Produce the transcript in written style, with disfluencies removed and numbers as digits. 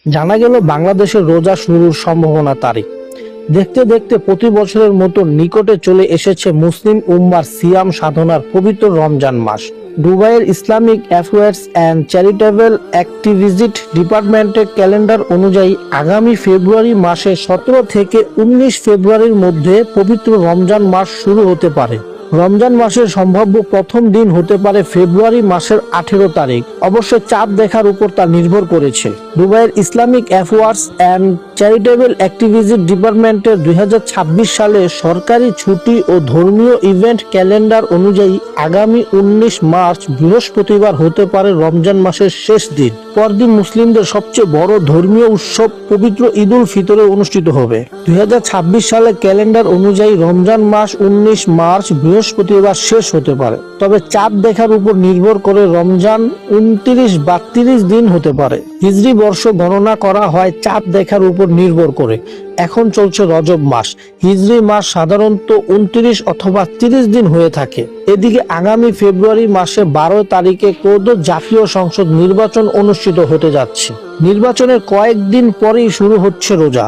জানা গেল বাংলাদেশের রোজা শুরুর সম্ভাবনা তারিখ দেখতে দেখতে প্রতি বছরের মতো নিকটে চলে এসেছে মুসলিম উম্মার সিয়াম সাধনার পবিত্র রমজান মাস। দুবাইয়ের Islamic affairs and charitable activities ডিপার্টমেন্টের ক্যালেন্ডার অনুযায়ী আগামী ফেব্রুয়ারি মাসে 17 থেকে 19 ফেব্রুয়ারির মধ্যে পবিত্র রমজান মাস শুরু হতে পারে। রমজান মাসের সম্ভাব্য প্রথম দিন হতে পারে ফেব্রুয়ারি মাসের 18 তারিখ। অবশ্য চাঁদ দেখার উপর তা নির্ভর করেছে। দুবাইয়ের Islamic affairs and charitable activities ডিপার্টমেন্টের 2026 সালে সরকারি ছুটি ও ধর্মীয় ইভেন্ট ক্যালেন্ডার অনুযায়ী আগামী 19 মার্চ বৃহস্পতিবার হতে পারে রমজান মাসের শেষ দিন। পরদিন মুসলিমদের সবচেয়ে বড় ধর্মীয় উৎসব পবিত্র ঈদ উল ফিতরে অনুষ্ঠিত হবে। 2026 সালের ক্যালেন্ডার অনুযায়ী রমজান মাস 19 মার্চ বৃহস্পতিবার শেষ হতে পারে। তবে চাঁদ দেখার উপর নির্ভর করে রমজান 29 বা 30 দিন হতে পারে। হিজরি বর্ষ গণনা করা হয় চাঁদ দেখার উপর নির্ভর করে। এখন চলছে রজব মাস। হিজরি মাস সাধারণত 29 অথবা 30 দিন হয়ে থাকে। এদিকে আগামী ফেব্রুয়ারি মাসে 12 তারিখে ত্রয়োদশ জাতীয় সংসদ নির্বাচন অনুষ্ঠিত হতে যাচ্ছে। নির্বাচনের কয়েকদিন পরেই শুরু হচ্ছে রোজা।